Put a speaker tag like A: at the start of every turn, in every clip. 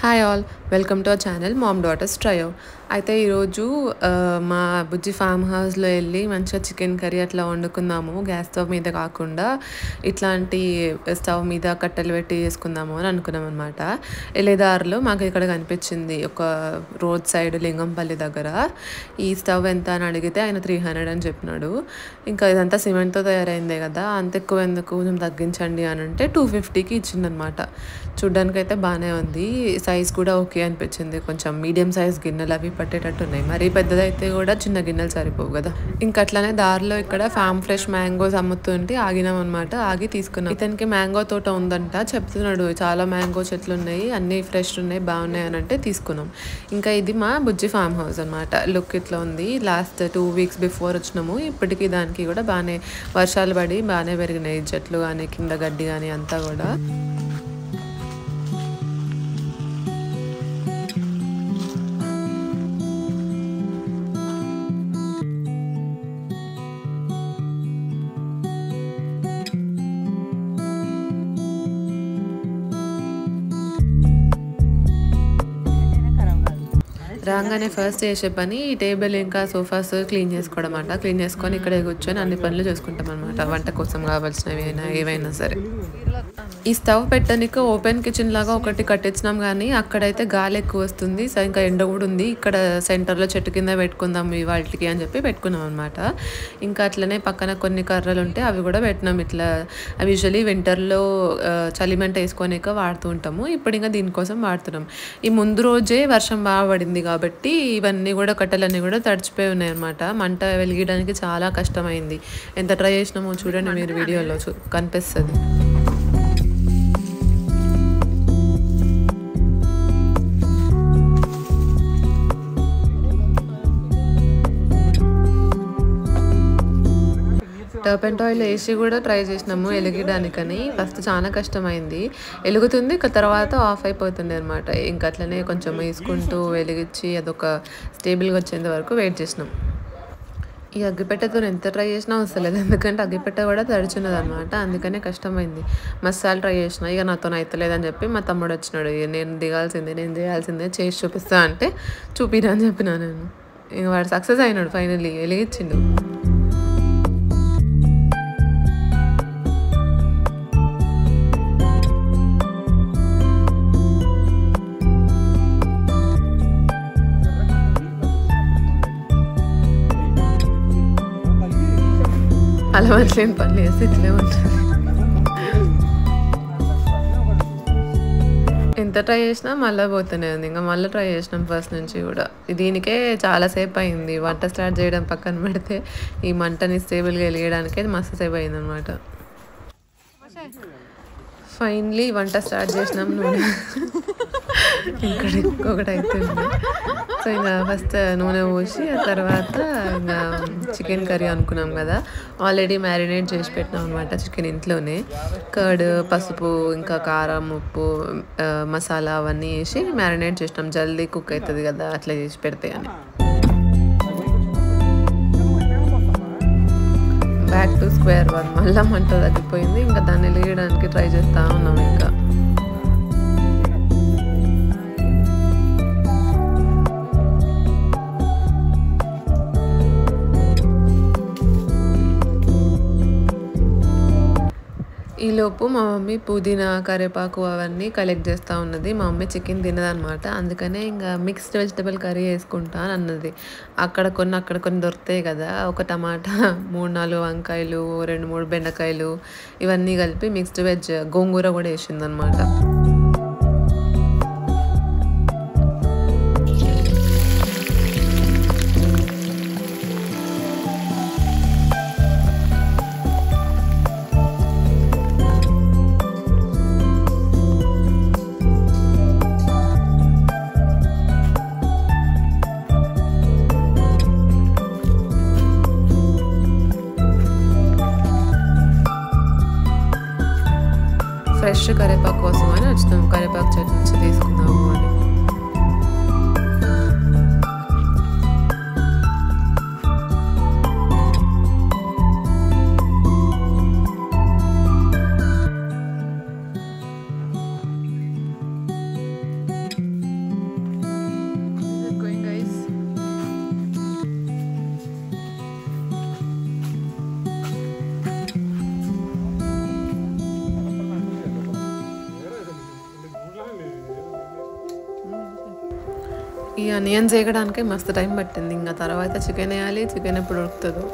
A: Hi all, welcome to our channel ma'am daughters trio. అయితే ఈరోజు మా బుజ్జి ఫామ్ హౌస్లో వెళ్ళి మంచిగా చికెన్ కర్రీ అట్లా వండుకుందాము. గ్యాస్ స్టవ్ మీద కాకుండా ఇట్లాంటి స్టవ్ మీద కట్టెలు పెట్టి చేసుకుందాము అని అనుకున్నాం అనమాట. వెళ్ళేదారిలో మాకు ఇక్కడ కనిపించింది ఒక రోడ్ సైడ్ లింగంపల్లి దగ్గర. ఈ స్టవ్ ఎంత అని అడిగితే ఆయన 300 అని చెప్పినాడు. ఇంకా ఇదంతా సిమెంట్తో తయారైందే కదా, అంత ఎక్కువ ఎందుకు, కొంచెం తగ్గించండి అని అంటే 250కి ఇచ్చిందనమాట. చూడ్డానికి అయితే బాగానే ఉంది, సైజ్ కూడా ఓకే అనిపించింది. కొంచెం మీడియం సైజ్ గిన్నెలు అవి పట్టేటట్టు ఉన్నాయి, మరీ పెద్దదైతే కూడా చిన్న గిన్నెలు సరిపోవు కదా. ఇంకా అట్లానే దారిలో ఇక్కడ ఫామ్ ఫ్రెష్ మ్యాంగోస్ అమ్ముతుంటే ఆగినాం అనమాట. ఆగి తీసుకున్నాం. ఇతనికి మ్యాంగో తోట ఉందంట, చెప్తున్నాడు చాలా మ్యాంగో చెట్లు ఉన్నాయి, అన్నీ ఫ్రెష్ ఉన్నాయి, బాగున్నాయి అని అంటే తీసుకున్నాం. ఇంకా ఇది మా బుజ్జి ఫామ్ హౌస్ అనమాట. లుక్ ఇట్లా ఉంది. లాస్ట్ 2 వీక్స్ బిఫోర్ వచ్చినాము. ఇప్పటికీ దానికి కూడా బాగానే వర్షాలు పడి బాగానే పెరిగినాయి చెట్లు కానీ కింద గడ్డి కానీ అంతా కూడా. రాగానే ఫస్ట్ చేసే పని ఈ టేబుల్ ఇంకా సోఫాస్ క్లీన్ చేసుకోవడం అన్నమాట. క్లీన్ చేసుకొని ఇక్కడే కూర్చొని అన్ని పనులు చేసుకుంటాం అనమాట, వంట కోసం కావాల్సినవి అయినా ఏవైనా సరే. ఈ స్టవ్ పెట్టడానికి ఓపెన్ కిచెన్ లాగా ఒకటి కట్టించినాం, కానీ అక్కడైతే గాలి ఎక్కువ వస్తుంది, సో ఇంకా ఎండ కూడా ఉంది. ఇక్కడ సెంటర్లో చెట్టు కింద పెట్టుకుందాం ఇవాళకి అని చెప్పి పెట్టుకున్నాం అనమాట. ఇంకా అట్లనే పక్కన కొన్ని కర్రలు ఉంటే అవి కూడా పెట్టినాం. ఇట్లా అవి యూజువలీ వింటర్లో చలిమంట వేసుకొనిక వాడుతూ ఉంటాము, ఇప్పుడు ఇంకా దీనికోసం వాడుతున్నాం. ఈ ముందు రోజే వర్షం బాగా పడింది కాబట్టి ఇవన్నీ కూడా కట్టెలన్నీ కూడా తడిచిపోయి ఉన్నాయి అనమాట. మంట వెలిగించడానికి చాలా కష్టమైంది. ఎంత ట్రై చేసినామో చూడండి, మీరు వీడియోలో కనిపిస్తుంది. టర్పెంట్ ఆయిల్ వేసి కూడా ట్రై చేసినాము వెలిగించడానికని. ఫస్ట్ చాలా కష్టమైంది, వెలుగుతుంది, తర్వాత ఆఫ్ అయిపోతుంది అనమాట. ఇంకా అట్లనే కొంచెం వేసుకుంటూ వెలిగించి అదొక స్టేబుల్గా వచ్చేంత వరకు వెయిట్ చేసినాం. ఈ అగ్గిపెట్టెతో ఎంత ట్రై చేసినా వస్తలేదు, ఎందుకంటే అగ్గిపెట్టె కూడా తడిచినది అనమాట, అందుకనే కష్టమైంది. మసాలా ట్రై చేసిన, ఇక నాతో అయితలేదని చెప్పి మా తమ్ముడు వచ్చినాడు. నేను దిగాల్సిందే, నేను చేయాల్సిందే, చేసి చూపిస్తా అంటే చూపిరా అని చెప్పినా నేను. ఇక వాడు సక్సెస్ అయినాడు, ఫైనల్లీ వెలిగించిండు. అలవాట్లేని పని చేస్తే ఇట్లే ఉంటుంది. ఎంత ట్రై చేసినా మళ్ళీ పోతూనే ఉంది. ఇంకా మళ్ళీ ట్రై చేసినాం ఫస్ట్ నుంచి కూడా. దీనికే చాలాసేపు అయింది. వంట స్టార్ట్ చేయడం పక్కన పెడితే ఈ మంటని స్టేబుల్గా వెలిగడానికే మస్తు సేపు అయింది అనమాట. ఫైనలీ వంట స్టార్ట్ చేసినాం. నూనె ఇక్కడ ఇంకొకటి అవుతుంది. సో ఇంకా ఫస్ట్ నూనె పోసి ఆ తర్వాత ఇంకా చికెన్ కర్రీ అనుకున్నాం కదా, ఆల్రెడీ మ్యారినేట్ చేసి పెట్టినాం అనమాట చికెన్ ఇంట్లోనే. కర్డ్, పసుపు, ఇంకా కారం, ఉప్పు, మసాలా అవన్నీ వేసి మ్యారినేట్ చేసినాం, జల్దీ కుక్ అవుతుంది కదా అట్లా చేసి పెడితే అని. బ్యాక్ టు స్క్వేర్ వన్, మళ్ళీ మంట తగ్గిపోయింది. ఇంకా దాన్ని వెలిగడానికి ట్రై చేస్తూ ఉన్నాం. ఇంకా ఈలోపు మా మమ్మీ పుదీనా, కరివేపాకు అవన్నీ కలెక్ట్ చేస్తూ ఉన్నది. మా మమ్మీ చికెన్ తినదనమాట, అందుకనే ఇంకా మిక్స్డ్ వెజిటబుల్ కర్రీ వేసుకుంటా అని అన్నది. అక్కడ కొన్ని దొరుకుతాయి కదా, ఒక టమాటా, 3-4 వంకాయలు, 2-3 బెండకాయలు, ఇవన్నీ కలిపి మిక్స్డ్ వెజ్ గోంగూర కూడా వేసిందనమాట. ఫ్రెష్ కరివేపాకు కోసం అని వచ్చినాము, కరివేపాకు చెట్టు నుంచి తీసుకున్నాము అని. ఈ ఆనియన్స్ వేయడానికే మస్తు టైం పట్టింది. ఇంకా తర్వాత చికెన్ వేయాలి. చికెన్ ఎప్పుడు ఉడుకుతుందో.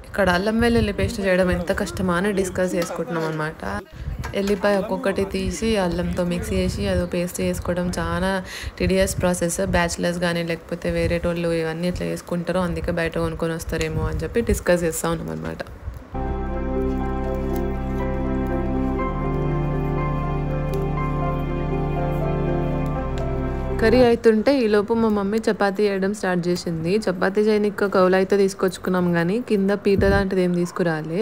A: ఇక్కడ అల్లం వెల్లుల్లి పేస్ట్ చేయడం ఎంత కష్టమా అని డిస్కస్ చేసుకుంటున్నాం అనమాట. ఎల్లిపాయ ఒక్కొక్కటి తీసి అల్లంతో మిక్స్ చేసి అదో పేస్ట్ చేసుకోవడం చాలా టీడియస్ ప్రాసెస్. బ్యాచిలర్స్ కానీ లేకపోతే వేరే వాళ్ళు ఇవన్నీ ఇట్లా చేసుకుంటారో అందుకే బయట కొనుక్కొని వస్తారేమో అని చెప్పి డిస్కస్ చేస్తూ ఉన్నాం అనమాట. కర్రీ అవుతుంటే ఈలోపు మా మమ్మీ చపాతీ చేయడం స్టార్ట్ చేసింది. చపాతీ చేయడానికి కౌలు అయితే తీసుకొచ్చుకున్నాం కానీ కింద పీట లాంటిది ఏం తీసుకురాలే.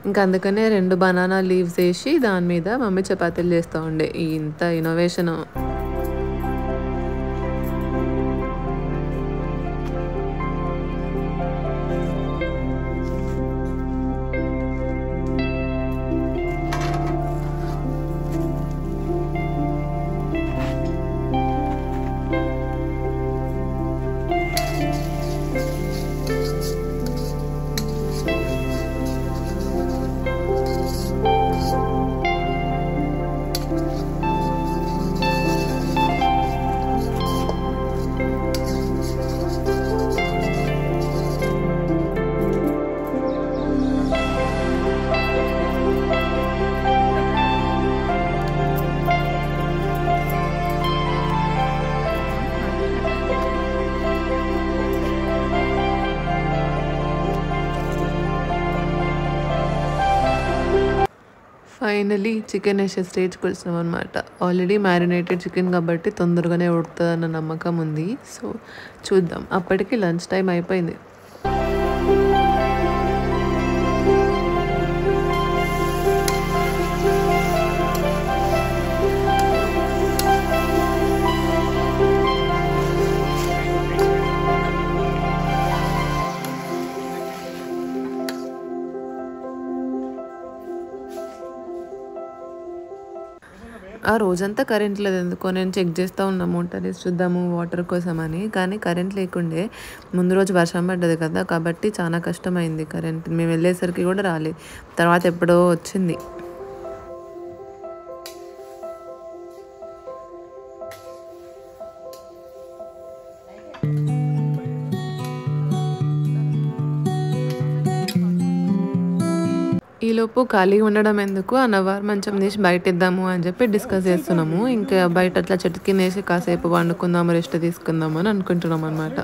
A: ఇంకా అందుకనే 2 బనానా లీవ్స్ వేసి దాని మీద మమ్మీ చపాతీలు చేస్తూ ఉండే. ఇంత ఇన్నోవేషన్. ఫైనలీ చికెన్ వేసే స్టేజ్కి వచ్చినాం అనమాట. ఆల్రెడీ మ్యారినేటెడ్ చికెన్ కాబట్టి తొందరగానే ఉడుకుతుందన్న నమ్మకం ఉంది. సో చూద్దాం. అప్పటికి లంచ్ టైం అయిపోయింది. ఆ రోజంతా కరెంట్ లేదు. ఎందుకో నేను చెక్ చేస్తూ ఉన్నా మోటార్ వేసి చూద్దాము వాటర్ కోసం అని. కానీ కరెంట్ లేకుండే. ముందు రోజు వర్షం పడ్డది కదా కాబట్టి చాలా కష్టమైంది కరెంట్. మేము వెళ్ళేసరికి కూడా రాలేదు. తర్వాత ఎప్పుడో వచ్చింది. ఈలోపు ఖాళీగా ఉండడం ఎందుకు అన్నవారు మంచం తీసి బయట ఇద్దాము అని చెప్పి డిస్కస్ చేస్తున్నాము. ఇంకా బయట అట్లా చెట్టు కింద వేసి కాసేపు వండుకుందాము, రెస్ట్ తీసుకుందాము అని అనుకుంటున్నాం అనమాట.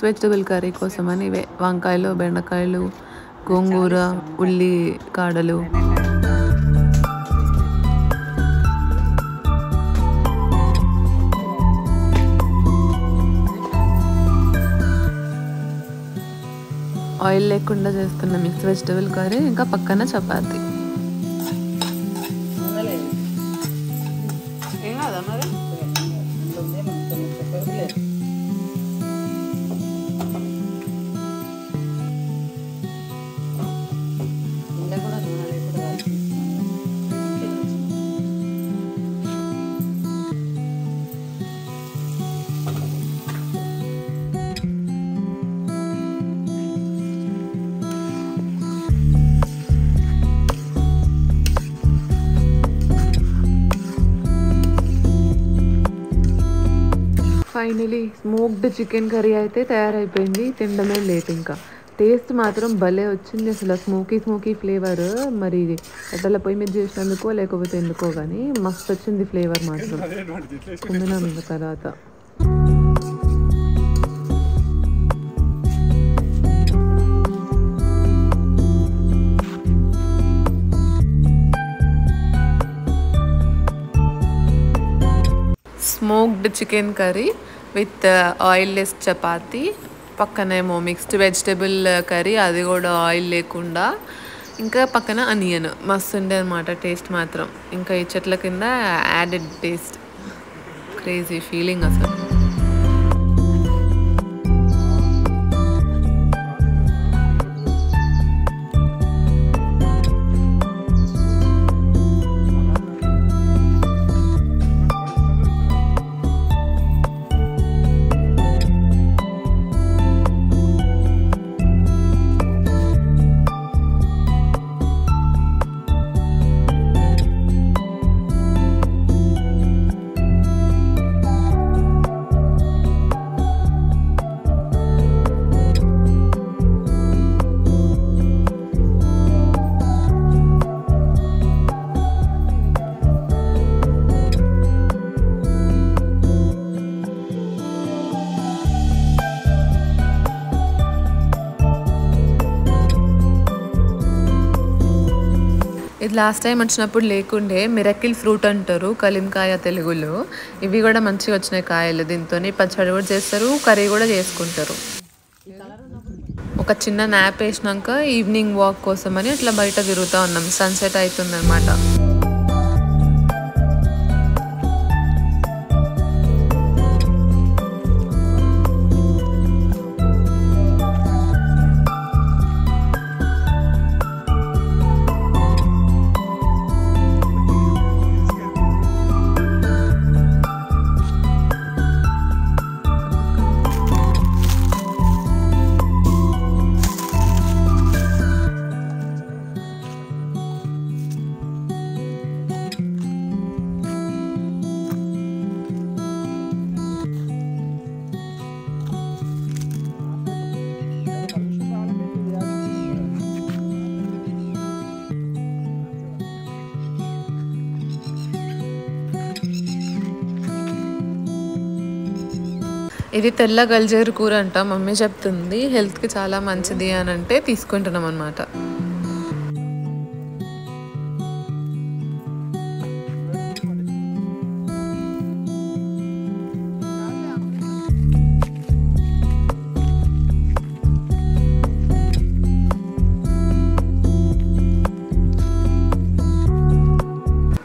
A: వెజిటబుల్ కర్రీ కోసం అని ఇవే వంకాయలు, బెండకాయలు, గోంగూర, ఉల్లి కాడలు. ఆయిల్ లేకుండా చేస్తున్న మిక్స్ వెజిటబుల్ కర్రీ, ఇంకా పక్కన chapati. Finally smoked chicken curry అయితే తయారైపోయింది. తినడమే లేట్. ఇంకా టేస్ట్ మాత్రం భలే వచ్చింది. అసలు స్మోకీ ఫ్లేవర్. మరి ఎట్లా పొయ్యి మీద చేసినందుకో లేకపోతే ఎందుకో కానీ మస్తు వచ్చింది ఫ్లేవర్ మాత్రం. కుమ్మినాం ఇంకా తర్వాత. Smoked chicken curry with oilless chapati, పక్కనేమో మిక్స్డ్ వెజిటబుల్ కర్రీ, అది కూడా ఆయిల్ లేకుండా, ఇంకా పక్కన అనియన్. మస్తు ఉండే అనమాట టేస్ట్ మాత్రం. ఇంకా ఈ చెట్ల కింద యాడెడ్ టేస్ట్. క్రేజీ ఫీలింగ్ అసలు. ఇది లాస్ట్ టైం వచ్చినప్పుడు లేకుండే మిరకిల్ ఫ్రూట్ అంటారు, కలింకాయ తెలుగులో. ఇవి కూడా మంచిగా వచ్చినాయి కాయలు. దీంతో పచ్చడి కూడా చేస్తారు, కర్రీ కూడా చేసుకుంటారు. ఒక చిన్న నాప్ వేసినాక ఈవినింగ్ వాక్ కోసం అని అట్లా బయట తిరుగుతూ ఉన్నాం. సన్సెట్ అవుతుంది అనమాట. ఇది తెల్ల గల్జేరు కూర అంట. మమ్మీ చెప్తుంది హెల్త్కి చాలా మంచిది అని అంటే తీసుకుంటున్నాం అనమాట.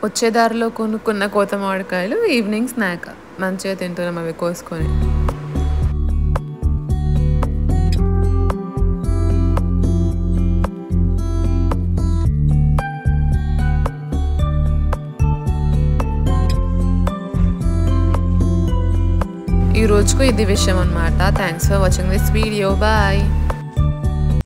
A: వచ్చేదారిలో కొనుక్కున్న కోత మామిడికాయలు ఈవినింగ్ స్నాక్. మంచిగా తింటున్నాం అవి కోసుకొని. ఈ రోజుకు ఇది విషయం అన్నమాట. Thanks for watching this video. Bye.